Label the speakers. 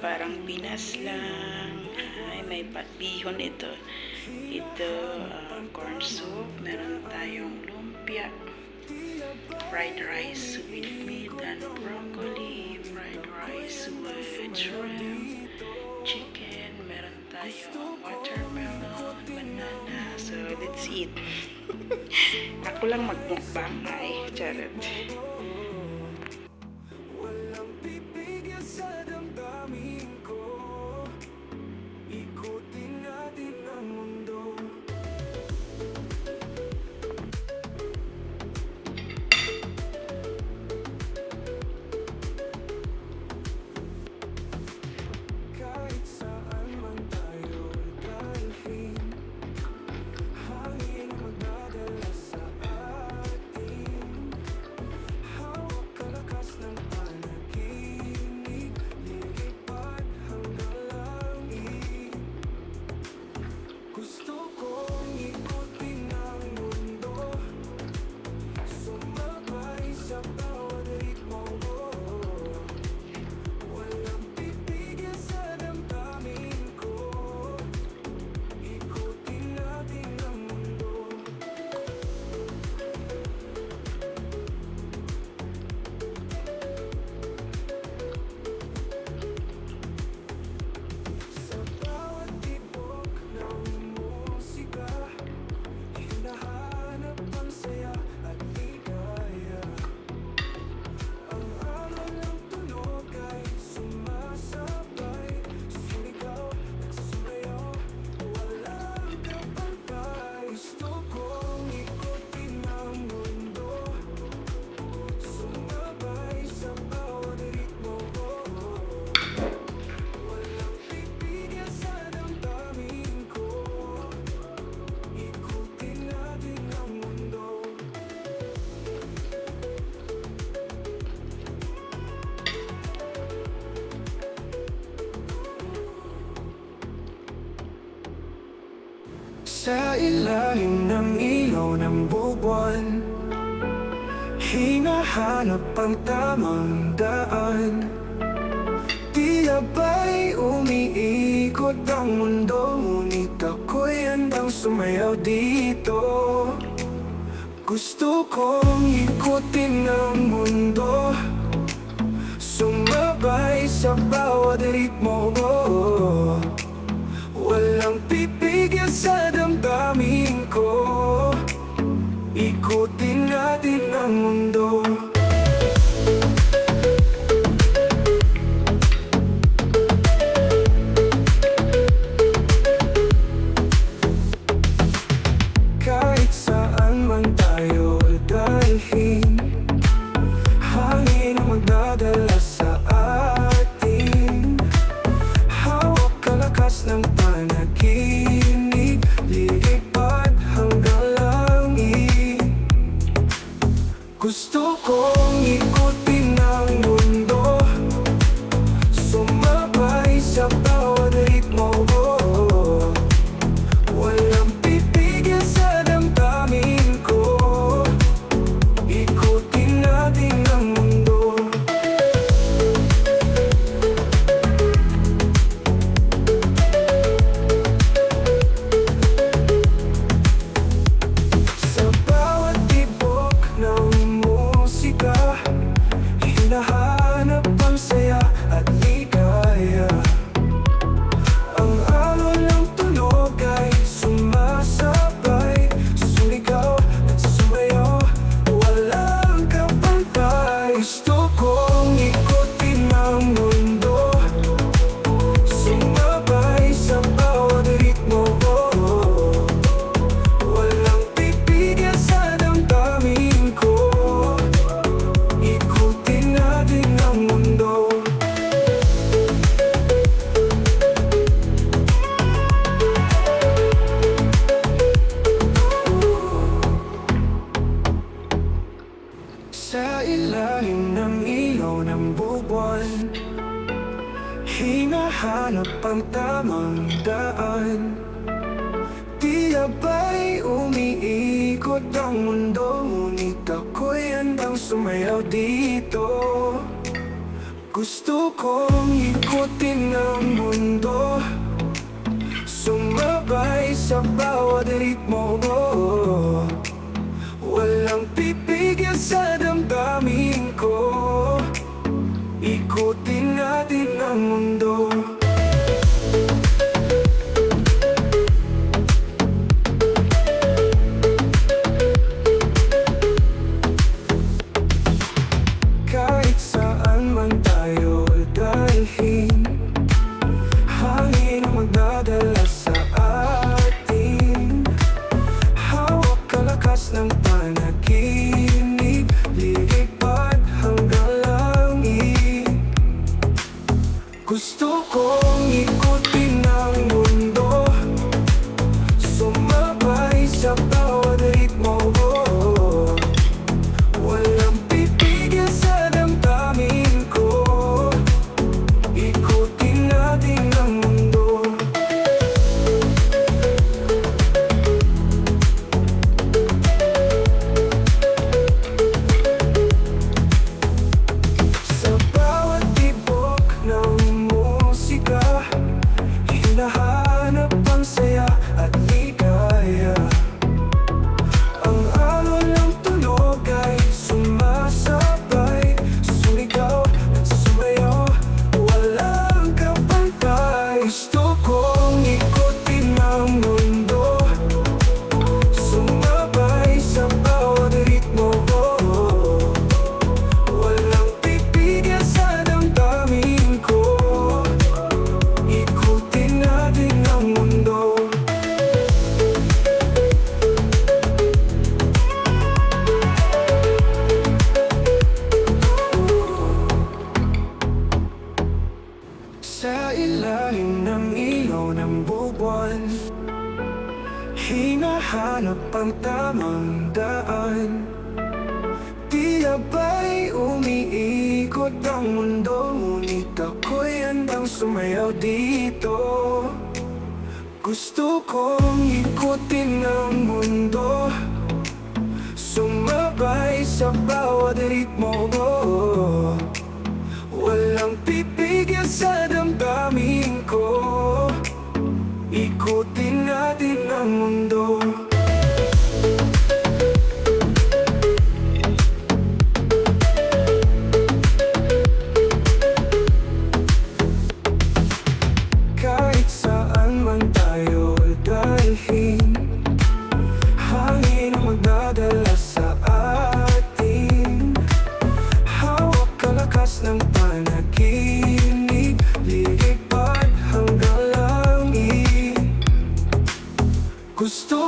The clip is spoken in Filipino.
Speaker 1: parang Pinas lang. Ay, may patbihon ito. Ito, corn soup. Meron tayong lumpia. Fried rice with meat and broccoli. Fried rice with shrimp. Chicken. Meron tayong watermelon, banana. So, let's eat. Ako lang magmukbang ay. Charot.
Speaker 2: Sa ilalim ng ilaw ng buwan, hinahanap ang tamang daan. Tila ba'y umiikot ang mundo, ngunit ako'y handang sumayaw dito. Gusto kong ikutin ang mundo, sumabay sa bawat ritmo. Walang pipigil sa damdamin ko, ikutin natin ang mundo. Kahit saan man tayo dalhin, hangin ang magdadala sa atin. Hawak kalakas ng panaginip, lilipat hanggang langit. Gusto kong ikutin ang mundo, sumabay sa bawat ritmo. Walang pipigil sa damdamin ko, ikutin natin ang mundo. Sa bawat tibok ng musika, hinahanap ang saya at ligaya. Ang alon ng tunog ay sumasabay, sumigaw at sumayaw, walang kapantay. Gusto kong ikutin ang mundo, sumabay sa bawat ritmo. Walang pipigil sa damdamin ko, ikutin natin ang mundo. Sa ilalim ng ilaw ng buwan, hinahanap ang tamang daan. Tila ba'y umiikot ang mundo, ngunit ako'y handang sumayaw dito. Gusto kong ikutin ang mundo, sumabay sa bawat ritmo mo. Walang pipigil sa damdamin ko, ikutin natin ang mundo. Kahit saan man tayo dalhin, hangin ang magdadala sa atin. Hawak kalakas ng panaginip, lilipad hanggang langit. Gusto kong ikutin ang mundo, sumabay sa bawat ritmo mo. Walang pipigil sa damdamin ko, ikutin natin ang mundo. Sa bawat tibok ng musika, hinahanap ang saya at ligaya. Ang alon ng tunog ay sumasabay, sumigaw at sumayaw, walang kapantay. Gusto kong ikutin ang mundo, sumabay sa bawat ritmo mo. Walang pipigil sa damdamin ko, ikutin natin ang mundo. Sa ilalim ng ilaw ng buwan, hinahanap ang tamang daan. Tila ba'y umiikot ang mundo, ngunit ako'y handang sumayaw dito. Gusto kong ikutin ang mundo, sumabay sa bawat ritmo mo. Walang pipigil sa damdamin ko, ikutin natin ang mundo. Kahit saan man tayo dalhin, hangin ang magdadala sa atin. Hawak kalakas ng panaginip, lilipad hanggang langit. Gusto